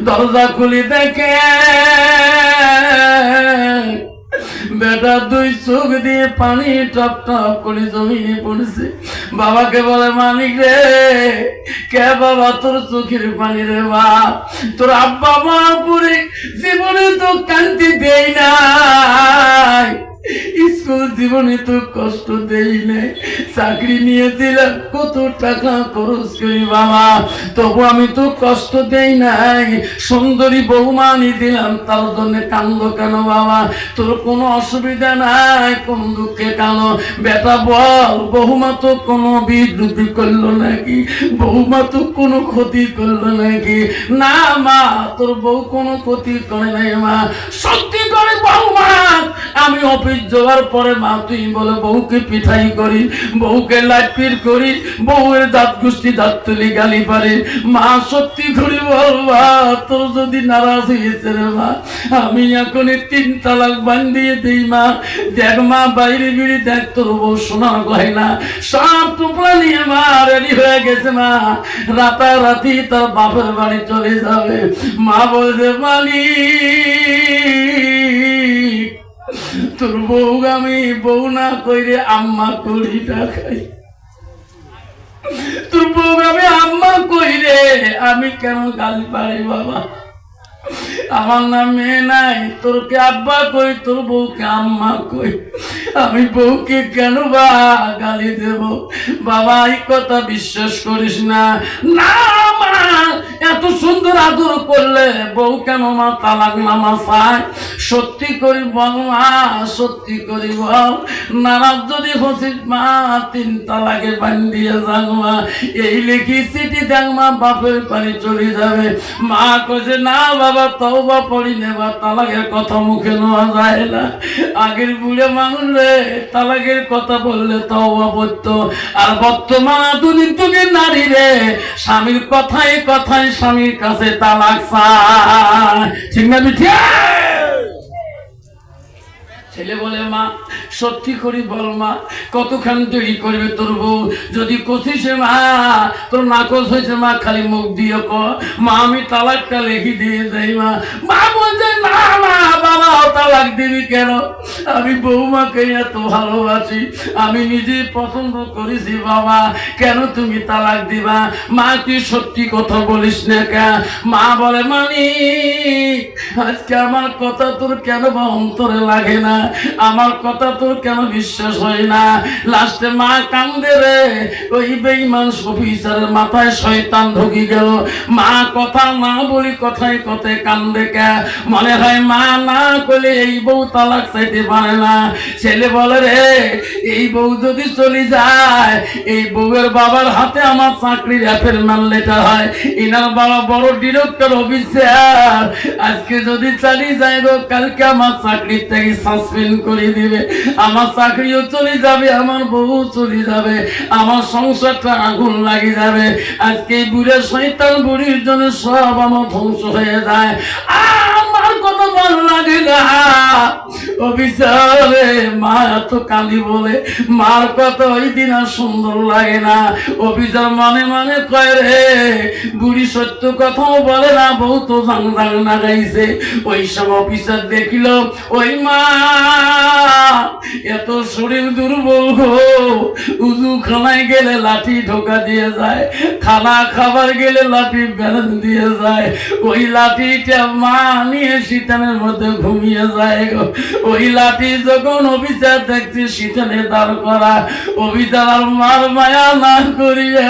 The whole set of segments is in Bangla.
দরজা খুলে দেখে বেটা দুই চোখ দিয়ে পানি টপ টপ করে জমিনে পড়ছে। বাবাকে বলে, মানিক রে, কে বাবা তোর চোখের পানি রে? মা, তোর আব্বা মা পুরে জীবনে তো কান্তি দেই নাই, স্কুল জীবনে তো কষ্ট দেই নাই, চাকরি নিয়ে দিলাম কত টাকা খরচ করি বাবা, তবু আমি তো কষ্ট দেই নাই, সুন্দরী বৌমানি দিলাম, তার জন্য কান্দ কেন বাবা? তোর কোনো অসুবিধা নাই, কোন দুঃখে কেন? বেটা বল, বৌমা তো কোনো বিদ্রুপি করলো নাকি? বৌমা তো কোনো ক্ষতি করলো নাকি? না মা, তোর বউ কোনো ক্ষতি করে নাই মা। সত্যি করে বৌমা, আমি অফিস যাওয়ার পরে মা তুই বলে বউকে পিঠাই করি, বউকে লাইপির করি, বউয়ের দাঁত গুষ্টি দাঁত তুলি গালি পারে। মা সত্যি করে বলবা, তোর যদি নারাজ হয়েছে রে মা, আমি এখন 3 তালাক বান্ধিয়ে দিই মা। দেখ মা, বাইরে বিড়ি দেখ, তোর বউ শোনার গয়না সব টুকরা নিয়ে মা রেডি হয়ে গেছে মা, রাতারাতি তার বাপের বাড়ি চলে যাবে। মা বলছে, মালিক, তোর বউ আমি বউ না কইরে আম্মা করি টাকাই, তোর বউ আমি আম্মা কইরে আমি কেন গালি পারি বাবা? আমার নাম মেয়ে নাই, তোরকে আব্বা কই, তোর বউকে আম্মা কই, আমি বউকে কেন বা গালি দেব? বাবা এই কথা বিশ্বাস করিস না। না মা, এত সুন্দর আদর করলে বউ কেন মা তালাক নামা চায়? সত্যি করি বল মা, সত্যি করি বল, নারাজ যদি হসিস মা 3 তালাকে বান্ধিয়ে যান মা, এই লেখি চিঠি দেখ মা, বাপের বাড়ি চলে যাবে। মা কইছে, না বাবা, তওবা পড়ি নেবা, তালাকের কথা মুখে নেওয়া যায় না। আগের বুড়ে মানুষ রে, তালাকের কথা বললে তওবা পড়তো, আর বর্তমান আধুনিক যুগের নারী রে, স্বামীর কথায় কথায় স্বামীর কাছে তালাক চায়। ঠিক না বিঠিয়া? ছেলে বলে, মা সত্যি করি বল মা, কতক্ষণ তৈরি করবে তোর বউ? যদি কষিসে মা, তোর নাকচ হয়েছে মা, খালি মুখ দিয়ে কর মা, আমি তালাকটা লিখে দিয়ে যাই মা। মা বলছে, না মা বাবা, তালাক দিবি কেন? আমি বৌমাকে এত ভালোবাসি, আমি নিজে পছন্দ করেছি বাবা, কেন তুমি তালাক দিবা? মা তুই সত্যি কথা বলিস না কেন? মা বলে, মানিক, আজকে আমার কথা তোর কেন বা অন্তরে লাগে না? আমার কথা তোর কেন বিশ্বাস হয় না? লাস্টে মা কান্দে রে, ওই বেঈমান অফিসারের মাথায় শয়তান ঢুকে গেল। মা কথা না বলি কথায় কথায় কান্দে কে? মনে হয় মা না করলে এই বউ তালাক চাইতে পারে না। ছেলে বলে, রে এই বউ যদি চলে যায়, এই বউয়ের বাবার হাতে আমার চাকরির অ্যাপয়েন্টমেন্ট লেটার হয়, ইনার বাবা বড় ডিরেক্টর অফিসার, আজকে যদি চালিয়ে যায় গো, কালকে আমার চাকরি থেকে সাসপেন্ড করে দিবে, আমার চাকরিও চলে যাবে, আমার বউ চলে যাবে, আমার সংসারটা আগুন লাগে যাবে। আজকে এই বুড়ে শয়তান বুড়ির জন্য সব আমার ধ্বংস হয়ে যায়। আমার কথা ভালো লাগে না অফিসারে, মা এত কাঁদি বলে মার কথা ওই দিন আর সুন্দর লাগে না। অফিসার মানে মানে কয়, রে বুড়ি সত্য কথাও বলে না, বউ তো জাং জাং না গাইছে। ওই সব অফিসার দেখিল ওই মা এত শরীর দুর্বল গো, উজু খানায় গেলে লাঠি ঢোকা দিয়ে যায়, খানা খাবার গেলে লাঠি বেলন দিয়ে যায়, ওই লাঠিটা মা নিয়ে শীতানের মধ্যে ঘুমিয়ে যায় গো। ওই লাঠি যখন অফিসার দেখছে শীতানে দাঁড় করা, অফিসার আর মার মায়া না করিয়া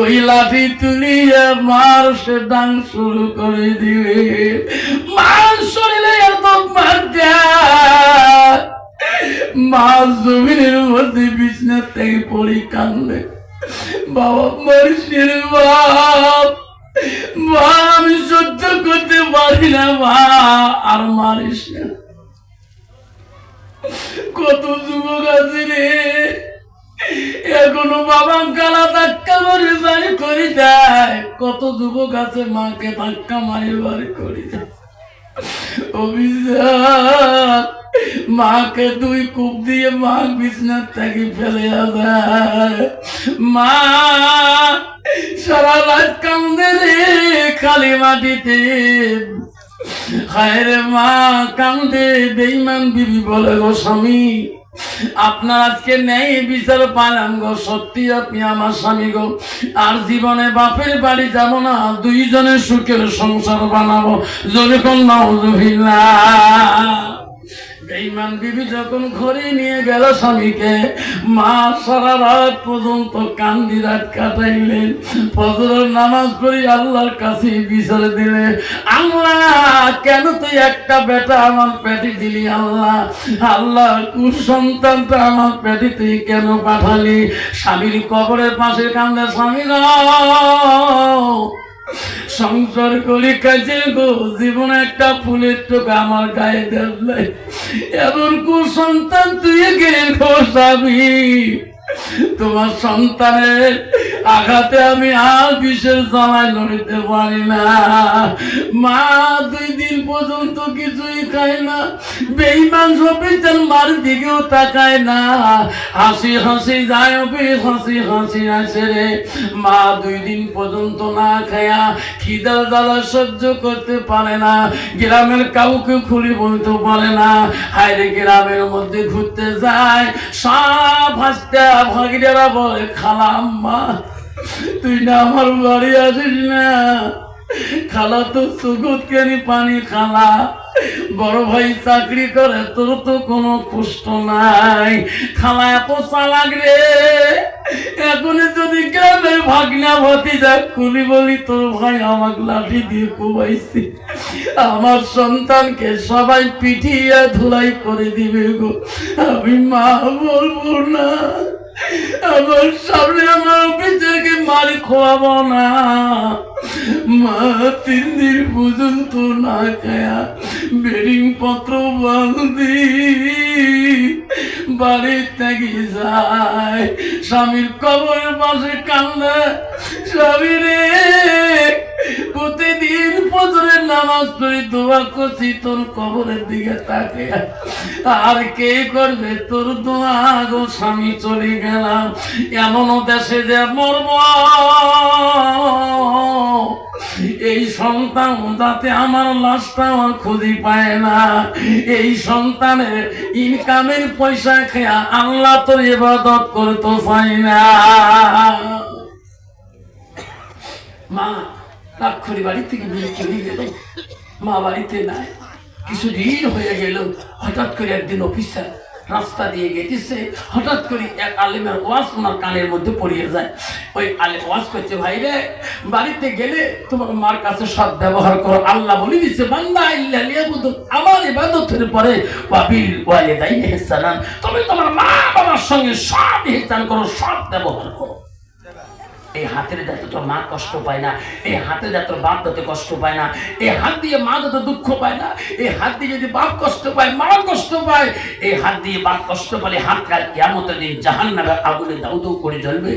ওই লাঠি তুলিয়া মার সে ডাং শুরু করে দিবে। মার শরীরে এত মার দেয়, মা জমিনের মধ্যে বিছনার থেকে পড়ি কান্দে, বাবা মারিস রে বাপ, মা আমি সহ্য করতে পারি না, মা আর মারিস না। কত যুবক আছে রে এখনো বাবা গালা ধাক্কা মারি বাড়ি করে দেয়, কত যুবক আছে মাকে ধাক্কা মারি বাড়ি করে দেয়। অভিশাপ, মাকে 2 কূপ দিয়ে মা বিছনার থেকে ফেলে দেয়। মা সারা রাত কান্দে রে খালি মাটিতে। হায় রে মা কান্দে। বেঈমান বিবি বলে, গো স্বামী আপনার আজকে নেই বিচার পাইলাম গো, সত্যি আপনি আমার স্বামী গো, আর জীবনে বাপের বাড়ি যাব না, দুইজনের সুখের সংসার বানাবো। জোরে কোন নাউযুবিল্লাহ। বেঈমান বিবি যখন ঘরে নিয়ে গেল স্বামীকে, মা সারা রাত পর্যন্ত কান্দি রাত কাটাইলেন। ফজরের নামাজ পড়ি আল্লাহর কাছে বিচার দিলে, আল্লাহ কেন তুই একটা বেটা আমার পেটে দিলি, আল্লাহ আল্লাহ কুসন্তানটা আমার পেটে তুই কেন পাঠালি। স্বামীর কবরের পাশে কান্দে, স্বামী গো সংসার করি কাজে গো, জীবনে একটা ফুলের টোকা আমার গায়ে দেয় নাই, এমন কুসন্তান তুই গেলে গো স্বামী। তোমার সন্তানের আঘাতে আমি আর বিষের জামায় লড়িতে পারি না। মা 2 দিন পর্যন্ত কিছুই খায় না, বেঈমান সবিচার মার দিকেও তাকায় না, হাসি হাসি যায় অফিস, হাসি হাসি আসে রে। মা 2 দিন পর্যন্ত না খায়া খিদার জ্বালা সহ্য করতে পারে না, গ্রামের কাউকে খুলে বলতে পারে না। হায়রে গ্রামের মধ্যে ঘুরতে যায়, সব হাসতে ভাগিরা বলে, খালা আম্মা তুই না আমার বাড়ি আসিস না, খালা তো সুগত কেনি পানি, খালা বড় ভাই চাকরি করে, তোর তো কোনো কষ্ট নাই, খালা এত চালাক রে। এখন যদি গ্রামের ভাগনা ভাতিজা খুলি বলি তোর ভাই আমাকে লাঠি দিয়ে কুবাইছে, আমার সন্তানকে সবাই পিটিয়ে ধুলাই করে দিবে গো, আমি মা বলবো না, আমার সামনে আমার অফিসারকে মারি খোয়াবো না। মা 3 দিন পর্যন্ত না খায়া বেডিং পত্র বাঁধি বাড়ি থেকে যায়, স্বামীর কবরের পাশে কান্দে, স্বামী রে প্রতিদিন ফজরের নামাজ পড়ি দোয়া করছি তোর কবরের দিকে তাকে, আর কে করবে তোর দোয়া গো স্বামী, চলে গেলাম এমনও দেশে যে মরব, এই সন্তান যাতে আমার লাশটা আমার খুঁজি পায় না, এই সন্তানের ইনকামের পয়সা খেয়া আল্লাহ তোর ইবাদত করতে চাই না। মা রাক্ষরি বাড়ি থেকে বেরিয়ে চলে গেল, মা বাড়িতে নাই, কিছুদিন হয়ে গেল। হঠাৎ করে একদিন অফিসার রাস্তা দিয়ে গেছে, হঠাৎ করে এক আলেমের ওয়াজ ওনার কানের মধ্যে পড়িয়ে যায়। ওই আলেম ওয়াজ করছে, ভাই রে বাড়িতে গেলে তোমার মার কাছে সৎ ব্যবহার করো, আল্লাহ বলে দিচ্ছে বান্দা ইল্লা লিয়াবুদু, আমার ইবাদতের পরে ওয়াবিল ওয়ালিদাইনি ইহসানান, তুমি তোমার মা বাবার সঙ্গে সৎ ইহসান করো, সৎ ব্যবহার করো। এই হাতের যাতে তোর মা কষ্ট পায় না, এই হাতে যাতে তোর বাপ যাতে কষ্ট পায় না, এই হাত দিয়ে মা যাতে দুঃখ পায় না, এই হাত দিয়ে যদি বাপ কষ্ট পায় মা কষ্ট পায়, এই হাত দিয়ে বাপ কষ্ট পালে হাত কাল কিয়ামতের দিন জাহান্নামের আগুনে দাউ দাউ করে জ্বলবে।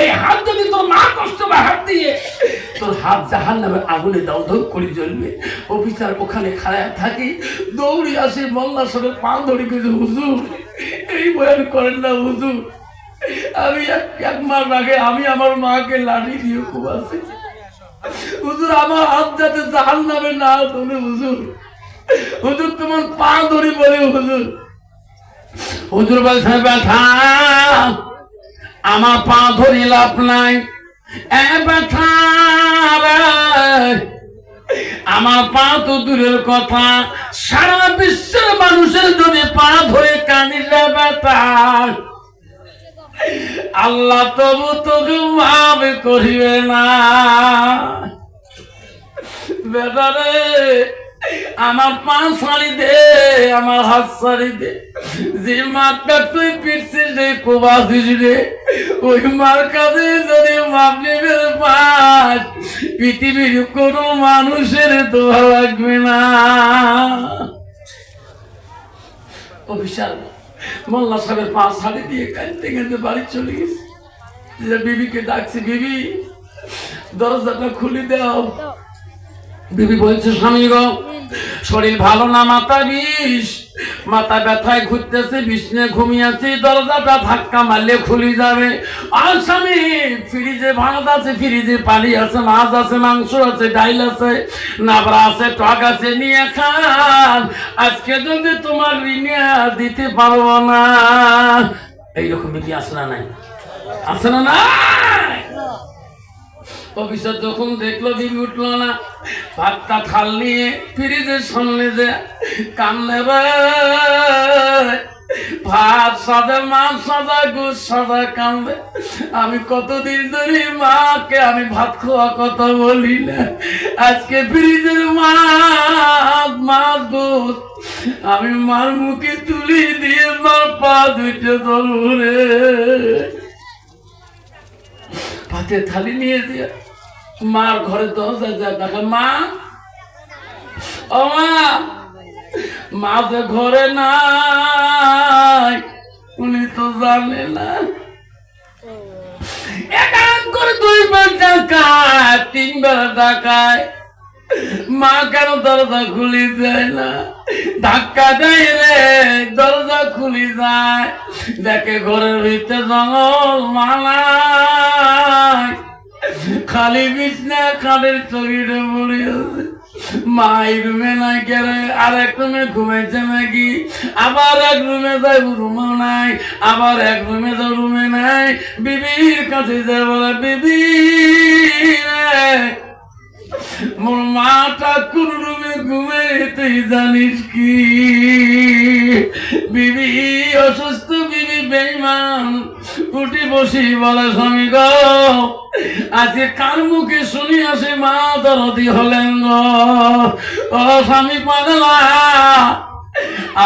এই হাত যদি তোর মা কষ্ট পায় হাত দিয়ে, তোর হাত জাহান্নামের আগুনে দাউ দাউ করে জ্বলবে। অফিসার ওখানে খাড়া থাকে, দৌড়ে আসে, মোল্লা সাহেবের পা ধরে গেছে, হুজুর এই বয়ান করেন না হুজুর, আমি এক মাস আগে আমি আমার মাকে লাঠি দিয়ে কুবাছি, হুজুর আমার হাত যাতে জাহান্নামে না তোলে, হুজুর হুজুর তোমার পা ধরি বলে, হুজুর হুজুর বলছে ব্যথা আমার পা ধরি লাভ নাই, এ ব্যথা আমার পা তো দূরের কথা, সারা বিশ্বের মানুষের যদি পা ধরে কানিলে ব্যথা, আল্লাহ তবু তোকে মাফ করিবে না। বেটারে আমার পা ছাড়ি দে, আমার হাত ছাড়ি দে, যে মারটা তুই পিটছিস রে, কোবাছিস রে, ওই মার কাছে যদি মাপ নিবে পাস, পৃথিবীর কোনো মানুষের দোয়া লাগবে না। অফিসার মোল্লা সাহেবের পা ছাড়ি দিয়ে কাঁদতে কাঁদতে বাড়ি চলে গেছে, বিবিকে ডাকছে, বিবি দরজাটা খুলে দাও। বিবি বলছে, স্বামী গো শরীর ভালো না, মাথা বিষ, মাথা ব্যথায় ঘুরতেছে, বিছনে ঘুমিয়েছি, দরজাটা ধাক্কা মারলে খুলে যাবে। আর স্বামী ফ্রিজে ভাত আছে, ফ্রিজে পানি আছে, মাছ আছে, মাংস আছে, ডাইল আছে, নাবড়া আছে, টক আছে, নিয়ে খান। আজকে যদি তোমার ঋণে দিতে পারবো না। এইরকম বিধি আছে না নাই? আছে না নাই? অফিসার যখন দেখলো বিবি উঠলো না, ভাতটা থাল নিয়ে ফ্রিজের সামনে যে কামনে ভাত সাদা, মাছ সাদা, গোস সাদা, কামবে। আমি কতদিন ধরে মাকে আমি ভাত খাওয়া কথা বলি না, আজকে ফ্রিজের মাছ, মাছ, গোস আমি মার মুখে তুলি দিয়ে মার পা দুইটা ধরে ভাতের থালি নিয়ে দিয়ে মার ঘরে দরজা যা দেখা, মা, ও মা, মা যে ঘরে নাই, উনি তো জানে না। এক করে 2 বার ডাকায়, 3 বার ডাকায়, মা কেন দরজা খুলি যায় না? ধাক্কা দেয় রে, দরজা খুলি যায়, দেখে ঘরের ভিতরে জঙ্গল, মালাই খালি বিছনা, খালের শরীরে পড়ে আছে। মা এই রুমে নাই, কেরে আর এক রুমে ঘুমাইছে নাকি, আবার এক রুমে যাই, রুমে নাই, আবার এক রুমে যাই, রুমে নাই। বিবির কাছে যায়, বলে বিবি মোর মাটা কোন রুমে ঘুমে, তুই জানিস কি? বিবি অসুস্থ, বিবি বেঈমান। উঠি বসি বলে, স্বামী গো, আজকে কার মুখে শুনি আসে মা দরদি হলেন গো। ও স্বামী পাগলা,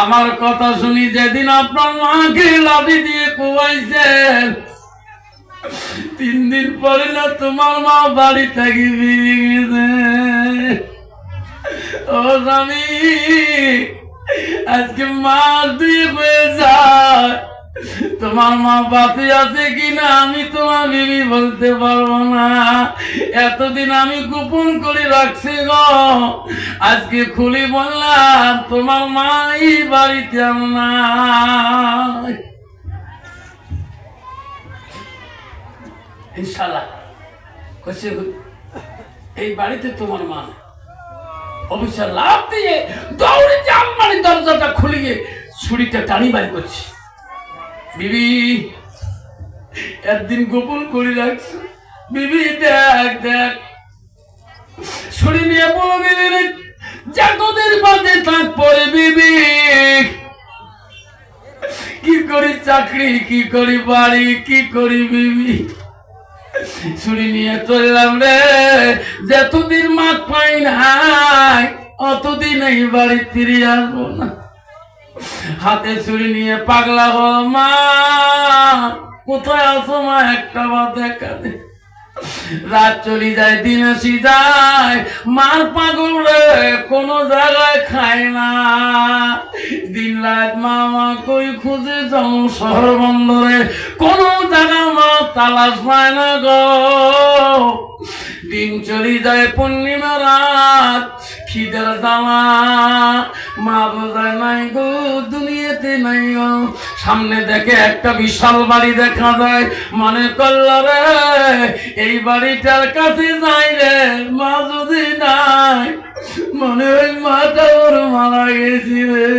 আমার কথা শুনি যেদিন আপনার মাকে লাঠি দিয়ে কুয়াইছেন, 3 দিন পরে না তোমার মা বাড়ি থেকে বেরিয়ে গেছে। ও স্বামী, আজকে মাস 2 হয়ে যায়, তোমার মা বাঁচে আছে কিনা আমি তোমার বিবি বলতে পারবো না। এতদিন আমি গোপন করে রাখছি গো, আজকে খুলি বললাম তোমার মাই বাড়িতে নাই। ইনশাআল্লাহ কইছে এই বাড়িতে তোমার মা। অফিসার লাভ দিয়ে দৌড়ে যে আলমারির দরজাটা খুলিয়ে ছুরিটা টানি বাড়ি করছে। বিবি একদিন গোপন করে রাখছে, বিবি দেখ দেখ, ছুরি নিয়ে বলো বিবি যতদিন বাদে থাক পরে, বিবি কি করি চাকরি, কি করি বাড়ি, কি করি বিবি, ছুরি নিয়ে চললাম রে, যতদিন মাছ পাই নাই অতদিন এই বাড়ি ফিরে আসবো না। হাতে ছুরি নিয়ে পাগলা হল, মা কোথায় আছো মা, একটা বার দেখা দে। রাত চলে যায়, দিন আসি যায়, মার পাগল রে কোনো জায়গায় খায় না। দিন রাত মা কই খুঁজে যাও শহর বন্দরে, কোনো জায়গা মা তালাশ পায় না গো। দিন চলে যায়, পূর্ণিমা রাত, খিদের জ্বালা মা বোঝায় নাই গো, দুনিয়াতে নাই গো। সামনে দেখে একটা বিশাল বাড়ি দেখা যায়, মনে করল রে এই বাড়িটার কাছে যাই রে, মা যদি নাই, মনে হয় মাটা ওর মারা গেছি রে।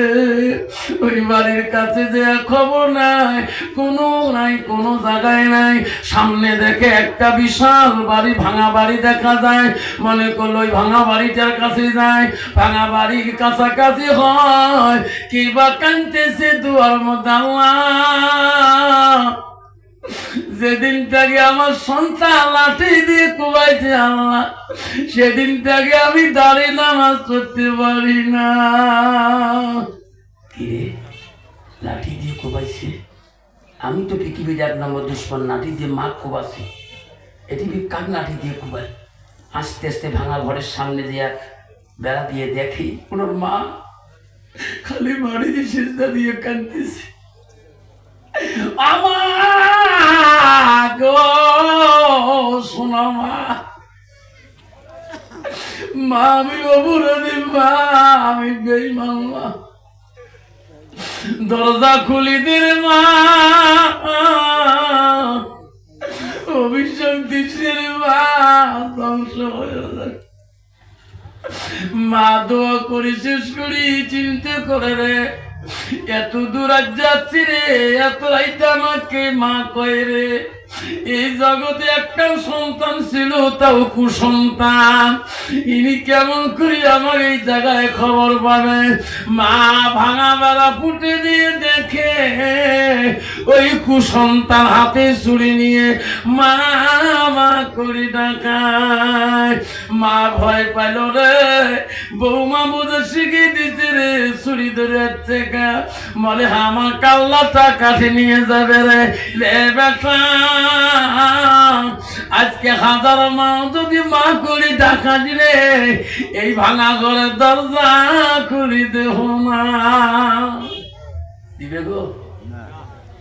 ওই বাড়ির কাছে যে খবর নাই, কোনো জায়গায় নাই। সামনে দেখে একটা বিশাল বাড়ি, ভাঙা বাড়ি দেখা যায়, মনে করলো ওই ভাঙা বাড়িটার কাছে যায়। ভাঙা বাড়ির কাছাকাছি হয়, কি বা কানতেছে দুয়ার মধ্যে, আল্লাহ যেদিন থেকে আমার সন্তান লাঠি দিয়ে কুবাইছে আল্লাহ, সেদিন থেকে আমি দাঁড়িয়ে নামাজ পড়তে পারি না। কিরে লাঠি দিয়ে কুবাইছে? আমি তো পৃথিবীর 1 নম্বর দুশ্মন, লাঠি দিয়ে মা কুবাছি, এটি কাক লাঠি দিয়ে কুবাই। আস্তে আস্তে ভাঙা ঘরের সামনে দিয়ে বেড়া দিয়ে দেখি ওনার মা খালি মাড়ি দিয়ে সিজদা দিয়ে কাঁদতেছে। সোনা মা, মা আমি অপরাধী, মা আমি বেঈমান, মা দরজা খুলি দে রে মা, অভিশাপ দিচ্ছে রে মা, ধ্বংস হয়ে যাক। মা দোয়া করে শেষ করি, চিন্তা করে রে এত দূর আজ যাচ্ছি রে, এত রাইতে আমাকে মা কয় রে এই জগতে একটা সন্তান ছিল, তাও কুসন্তান, ইনি কেমন করে আমার এই জায়গায় খবর পাবে। মা ভাঙা বেড়া ফুটে দিয়ে দেখে ওই কুসন্তান হাতে ছুরি নিয়ে মা মা করে ডাকায়। মা ভয় পাইল রে, বৌমা বোঝা শিখে দিতে রে, ছুরি ধরে থেকে বলে আমার কাল্লাটা কাঠে নিয়ে যাবে রে। রে বেটা আজকে হাজার মা যদি মা করে ডাকা দিলে এই ভাঙা ঘরের দরজা খুলি দেব না, দিবে গো?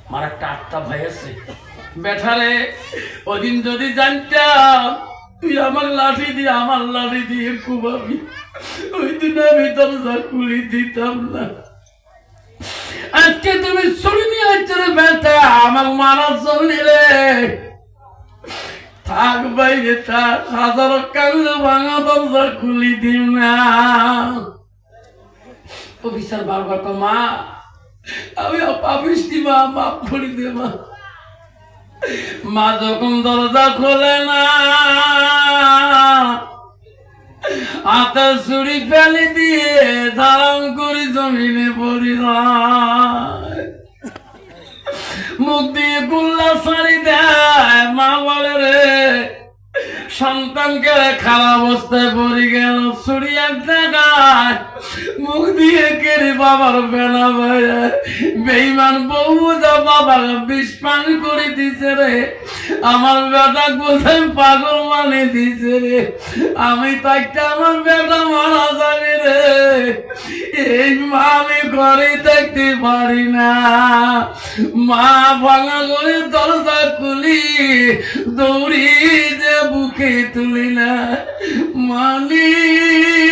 আমার একটা আটটা ভাই আছে বেঠারে, ওদিন যদি জানতাম তুই আমার লাঠি দিয়ে কুবাবি, ওই দিন আমি দরজা খুলি দিতাম না। আজকে তুমি ছুরি নিয়ে আসছো রে বেটা, আমার মারা চললে থাক বাইরে থাক, হাজারো কাগজে ভাঙা দরজা খুলি দিম না। অফিসার বারবার তো মা আমি পাপিষ্টি, মা মাফ করে দে মা। মা যখন দরজা খোলে না, হাতে ছুরি ফেলে দিয়ে ধারণ করে জমিনে পড়ি যায়, মুখ দিয়ে গুল্লা ছাড়ি দেয়। মা বলে রে সন্তানকে খারাপ অবস্থায় পড়ে গেল, ছুরি এক জায়গায় মুখ দিয়ে কেড়ে বাবার বেলা বাইরে। বেঈমান বউ যা বাবা বিষ পান করে দিছে রে, আমার বেটা কোথায় পাগল মানে দিছে রে, আমি তাকে আমার বেটা মারা যাবে রে। এই মা আমি ঘরে থাকতে পারি না, মা ভাঙা করে দরজা খুলি দৌড়ি যে বুকে তুলি না। মালিক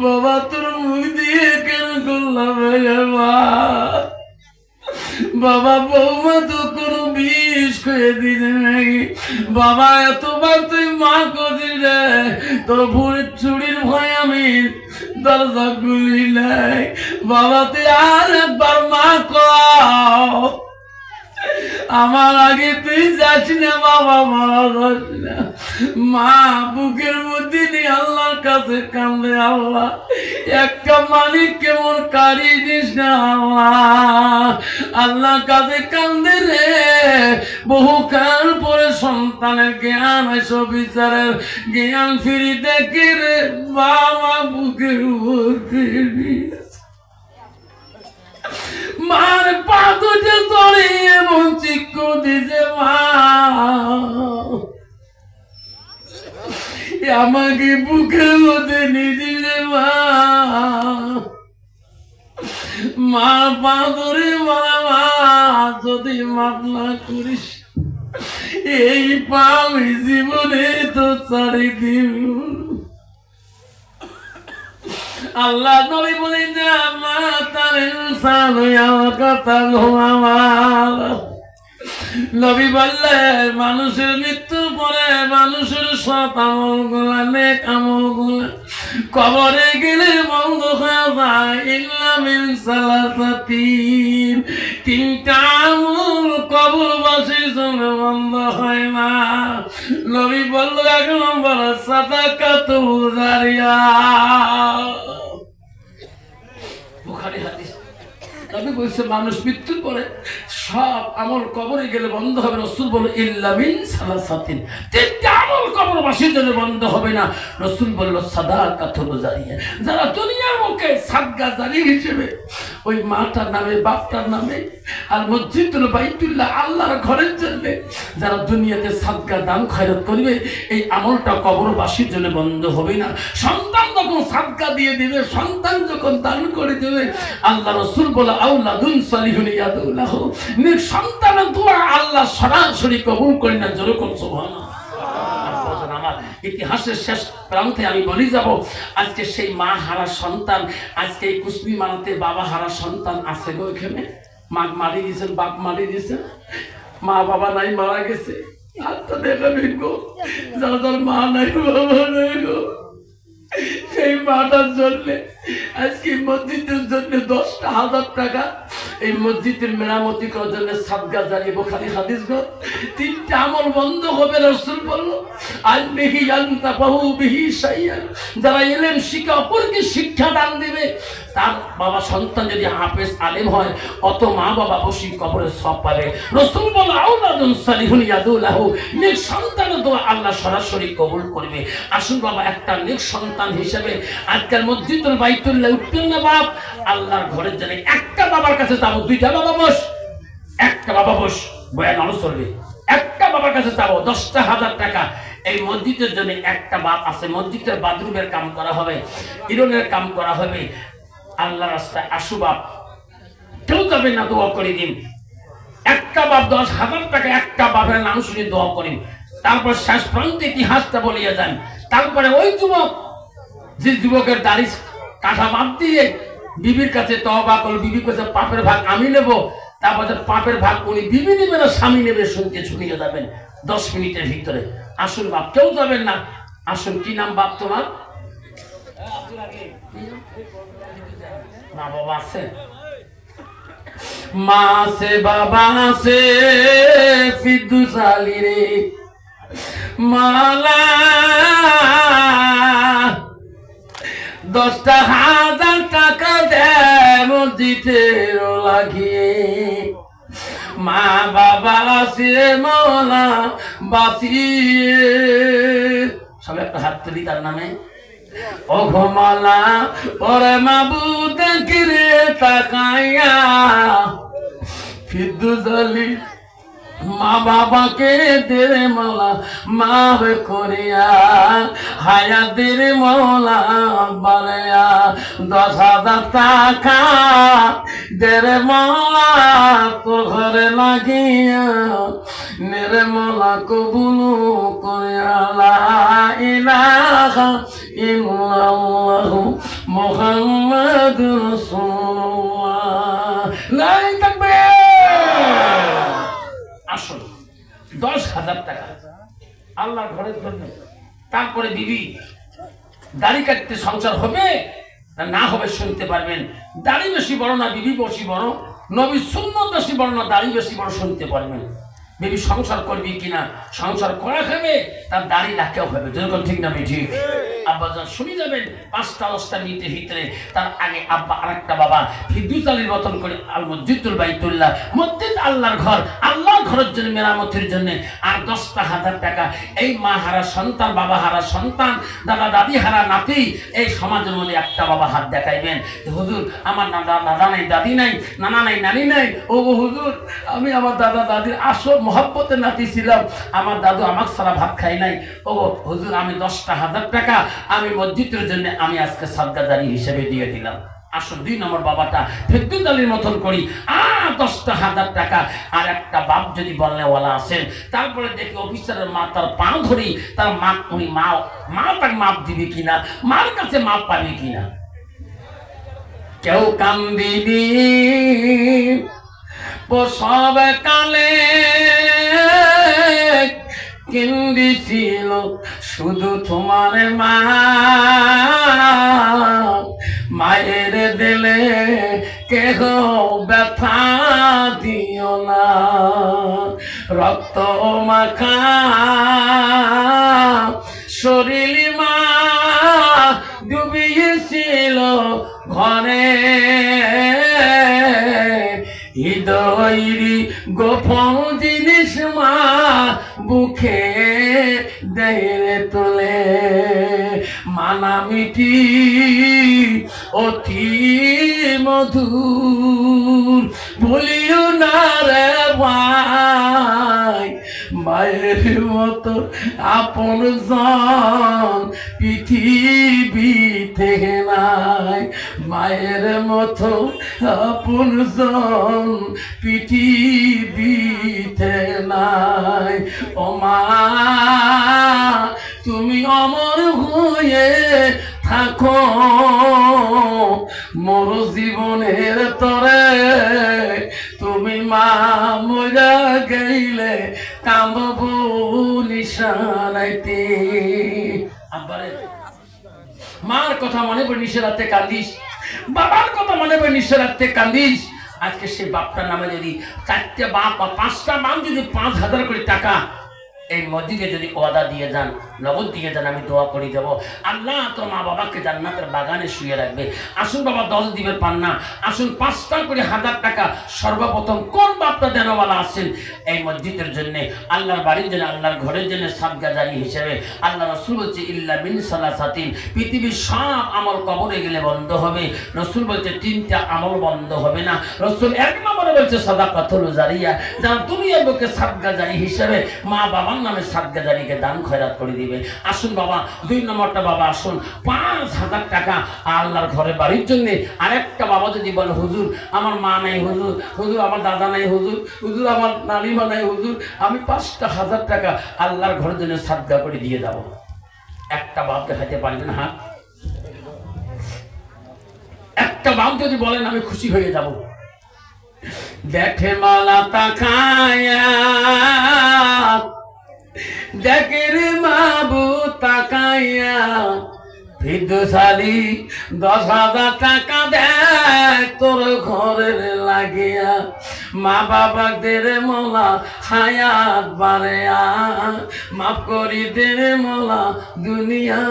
বাবা তোর মুখ দিয়ে কেন করলাম মা? বাবা বৌমা তো কোনো বিষ খেয়ে দিলে নাকি? বাবা এতবার তুই মা করছিস রে, তোর ভুঁড়ির চুরির ভয় আমি দরজা খুলি নাই। বাবা তুই আর একবার মা কর, আমার আগে তুই যাস না বাবা, মারা যাস না। মা বুকের মধ্যে নিয়ে আল্লাহর কাছে কান্দে, আল্লাহ একটা মালিক কেমন কারি দিস না আল্লাহ। আল্লাহর কাছে কান্দে রে, বহু কাল পরে সন্তানের জ্ঞান এসব বিচারের জ্ঞান ফিরি দেখে রে, বাবা বুকের মধ্যে মার পা দুটো ধরে এমন চিক্কু দিছে মা, আমাকে বুকের মধ্যে নিদিলে মা। মা পা ধরে মারা, মা যদি মাপ না করিস এই পা আমি জীবনে তো ছাড়ি দিব। আল্লাহ নবী বলেন যে আমার তার ইনসান আমার কথা আমার নবী বললেন মানুষের মৃত্যুর পরে মানুষের সৎ আমল গুলা নেক আমল গুলা কবরে গেলে বন্ধ হয়ে যায়। ইল্লা মিন সালাসাতিন, তিনটা আমল কবরবাসীর জন্য বন্ধ হয় না। নবী বলল এক নম্বর সাদাকাতুল জারিয়া, বুখারী হাদিস। নবী বলছে মানুষ মৃত্যুর পরে সব আমল কবরে গেলে বন্ধ হবে। রাসূল বলল ইল্লা মিন সালাসাতিন, তিনটা আমল কবরবাসীর জন্য বন্ধ হবে না। রাসূল বলল সাদাকাতুল জারিয়া, যারা দুনিয়ার মুখে সাদকা জারি হিসেবে ওই মাটার নামে বাপটার নামে আর মসজিদুল বাইতুল্লাহ আল্লাহর ঘরের জন্য যারা দুনিয়াতে সাদকা দান খয়রাত করবে, এই আমলটা কবরবাসীর জন্য বন্ধ হবে না। সন্তান যখন সাদকা দিয়ে দিবে, সন্তান যখন দান করে দেবে, আল্লাহ রাসূল বলে আউলাদুন সালিহুন ইয়াদুলাহু, সন্তানের দোয়া আল্লাহ সরাসরি কবুল করে না। জোরে কোন সুবহানাল্লাহ। আমার ইতিহাসের শেষ প্রান্তে আমি বলি যাব, আজকে সেই মা হারা সন্তান, আজকে এই কুসমি মানাতে বাবা হারা সন্তান আছে গো এখানে। মা মারি দিয়েছেন, বাপ মারি দিয়েছেন, মা বাবা নাই, মারা গেছে। আত্মা দেখাবেন গো, যার যার মা নাই বাবা নাই গো, সেই মাটার জন্য আজকে মসজিদের জন্য 10,000 টাকা এই মসজিদের মেরামতি করার জন্য সাদগা জারি বুখারী হাদিস গো। 3টা আমল বন্ধ হবে, রাসূল বলল আল বিহি আনতাফাহু বিহি শাইয়ান, যারা ইলম শিক্ষা অপরকে শিক্ষা দান দিবে, তার বাবা সন্তান যদি হাফেজ আলেম হয়, অত মা বাবা বসি কবরে সব পাবে। রাসূল বলে আওলাদুন সালিহুন ইয়াদুলাহু, নেক সন্তানের দোয়া আল্লাহ সরাসরি কবুল করবে। আসুন বাবা, একটা নেক সন্তান হিসেবে আজকাল মসজিদুল বাইতুল্লাহ উঠতেন না বাপ, আল্লাহর ঘরের জন্য একটা বাবার কাছে যাবো, 2টা বাবা বস, একটা বাবা বস, বয়ান আলো চলবে, একটা বাবার কাছে যাবো, 10,000 টাকা এই মসজিদের জন্য। একটা বাপ আছে, মসজিদের বাথরুমের কাম করা হবে, ইরনের কাম করা হবে, আল্লাহ রাস্তায় আসু বাপ, কেউ যাবে না, দোয়া করে দিন। একটা বাপ 10,000 টাকা, একটা বাপের নাম শুনে দোয়া করেন। তারপর শেষ প্রান্তে ইতিহাসটা বলিয়ে যান। তারপরে ওই যুবক, যে যুবকের দাড়ি কাটা বাদ দিয়ে বিবির কাছে তওবা করল, বিবি কাছে পাপের ভাগ আমি নেব, তারপরে পাপের ভাগ উনি বিবি নেবে না স্বামী নেবে, শুনতে শুনিয়ে যাবেন 10 মিনিটের ভিতরে। আসুন বাপ, কেউ যাবেন না, আসুন। কি নাম বাপ তোমার? মা বাবা আছে? মা আছে, বাবা আছে, ফিরদৌস আলী রে মালা 10,000 টাকা দেয় মসজিদের লাগিয়ে। মা বাবা আছে মৌলা বাসিয়ে, সবাই একটা হাত তুলি তার নামে। ও ঘমালা ওরে মাবুদ কিরে তাকাইয়া, ফিরদৌস আলী মা বাবাকে দেরে মালা মাফ করিয়া, হায়াতের মৌলা বাড়িয়া 10,000 টাকা দেরে মৌলা তোর ঘরে লাগিয়া, নেরে মৌলা কবুল করিয়া। লা ইলাহা ইল্লাল্লাহু মুহাম্মাদুর রাসূলুল্লাহ। লাই তাকবীর। আসল 10,000 টাকা আল্লাহর ঘরের জন্য। তারপরে বিবি, দাড়ি কাটতে সংসার হবে না হবে শুনতে পারবেন। দাড়ি বেশি বড় না বিবি বেশি বড়, নবীর সুন্নাত বেশি বড় না দাড়ি বেশি বড় শুনতে পারবেন। বিবি সংসার করবি কিনা, সংসার করা খাবে, তার দাড়ি রাখেও হবে, যেরকম ঠিক না ঠিক? আব্বা যা শুনি যাবেন 5টা-10টা মিনিটের ভিতরে। তার আগে আব্বা আরেকটা বাবা ফিরদৌস আলীর মতন করে আল মসজিদুল বাইতুল্লাহ, মসজিদ আল্লাহর ঘর, আল্লাহর ঘরের জন্য মেরামতের জন্য আর 10,000 টাকা। এই মা হারা সন্তান, বাবা হারা সন্তান, দাদা দাদি হারা নাতি, এই সমাজের মধ্যে একটা বাবা হাত দেখাইবেন, হুজুর আমার দাদা নাই, দাদি নাই, নানা নাই, নানি নাই। ও হুজুর, আমি আমার দাদা দাদির আসল মহব্বতের নাতি ছিলাম, আমার দাদু আমাকে সারা ভাত খাই নাই। ও হুজুর, আমি 10,000 টাকা আমি মসজিদের জন্য আমি আজকে সাদগাদারি হিসেবে দিয়ে দিলাম। আসল 2 নম্বর বাবাটা ফিরদৌস আলীর মতন করি 10,000 টাকা। আর একটা বাপ যদি বলনেওয়ালা আছেন, তারপরে দেখি অফিসারের মা তার পা ধরি, তার মা উনি মা তার মাপ দিবে কিনা, মার কাছে মাপ পাবে কিনা। কেউ কান্দিনি প্রসব কালে, কিন্দিছিল শুধু তোমার মা, মায়ের দিলে কেহ ব্যথা দিও না, রক্ত মাখা শরীর মা ডুবিয়েছিল ঘরে, হৃদয়েরই গোপন জিনিস মা বুকে দেয় তোলে, মানামিটি অতি মধুর, ভুলিও না রে ভাই, মায়ের মতো আপন জন পৃথিবীতে নাই, মায়ের মতো আপন জন পৃথিবীতে নাই। ও মা তুমি অমর হয়ে থাকো মোর জীবনের তরে, তুমি মা মরা গেলে কাঁদব নিশানাইতে। আব্বারে মার কথা মনে পড়ে নিশে রাতে কান্দিস, বাবার কথা মনে পড়ে নিশে রাতে কান্দিস। আজকে সেই বাপটার নামে যদি 4টে বাপ বা 5টা বাপ যদি 5,000 করে টাকা এই মসজিদে যদি ওয়াদা দিয়ে যান, নগদ দিয়ে যান, আমি দোয়া করে দেবো আল্লাহ তোর মা বাবাকে জান্নাতের বাগানে শুয়ে রাখবে। আসুন বাবা 10 দিবের পান না, আসুন 5টা করে 1000 টাকা সর্বপ্রথম কোন বাপটা দেনওয়ালা আছেন এই মসজিদের জন্য, আল্লাহর বাড়ির জন্য, আল্লাহর ঘরের জন্য সাদকা জারি হিসেবে। আল্লাহ রাসূল বলছে ইল্লা মিন সালাসাতিন, পৃথিবীর সব আমল কবরে গেলে বন্ধ হবে। রাসূল বলছে 3টা আমল বন্ধ হবে না। রাসূল 1 নম্বরে বলছে সাদাকাতুল জারিয়া, যারা দুনিয়ার বুকে সাদকা জারি হিসেবে মা বাবা নামে সাদকা জারিকে দান খয়রাত করে দিবে। আসুন বাবা 2 নম্বরটা বাবা আসুন 5,000 টাকা আল্লাহর ঘরে বাড়ির জন্য। আরেকটা বাবা যদি বলে হুজুর আমার মা নাই, হুজুর হুজুর আমার দাদা নাই, হুজুর হুজুর আমার নানিমা নাই, হুজুর আমি 5,000 টাকা আল্লাহর ঘরের জন্য সাদকা করে দিয়ে যাব। একটা বাপ দেখাতে পারবেন হাত? একটা বাপ যদি বলেন আমি খুশি হয়ে যাব। দেখে মালা তাকায়া, দেখে রে মাবু তাকাইয়া, বিদ্যুশালী 10,000 টাকা দেখ তোর ঘরের লাগিয়া, মা বাবাদের মোলা হায়াত বাড়িয়া, মাফ করি দে মোলা দুনিয়া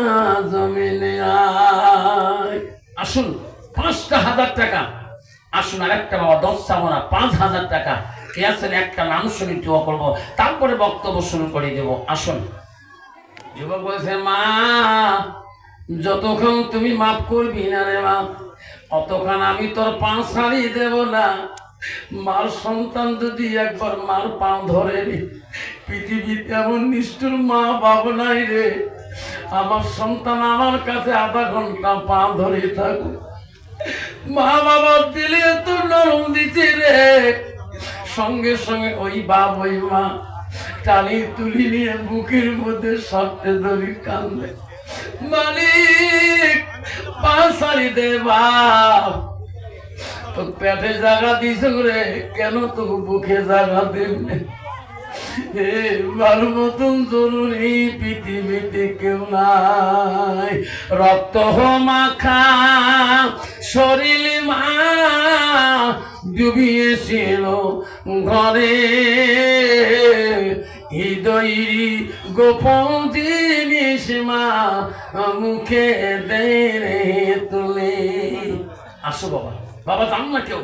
জমিনে আয়। আসুন 5,000 টাকা, আসুন আরেকটা বাবা 10 চাবো না 5,000 টাকা খেয়েছেন, একটা নাম শুনি দোয়া করবো, তারপরে বক্তব্য শুরু করে দেবো। আসুন যুবক বলছে মা যতক্ষণ তুমি মাফ করবি না রে মা, অতক্ষণ আমি তোর পা ছাড়িয়ে দেব না। মার সন্তান যদি একবার মার পা ধরে রে, পৃথিবীতে এমন নিষ্ঠুর মা বাবা নাই রে, আমার সন্তান আমার কাছে আধা ঘন্টা পা ধরে থাকুক। মা বাবার দিলে এত নরম দিচ্ছে রে, সঙ্গে সঙ্গে ওই বাপ ওই মা টানি তুলি নিয়ে বুকের মধ্যে সবটে ধরি কান্দে, মালিক পা ছাড়ি দে বাপ, তো পেটে জায়গা দিছ রে, কেন তো বুকে জায়গা দেবে? মার মতন জরুরি পৃথিবীতে কেউ নাই। রক্ত মাখা শরীর মা ডুবিয়েছিল ঘরে, হৃদয়ের গোপন জিনিস মা মুখে দে রে তুলে। আসো বাবা, বাবা জান না কেউ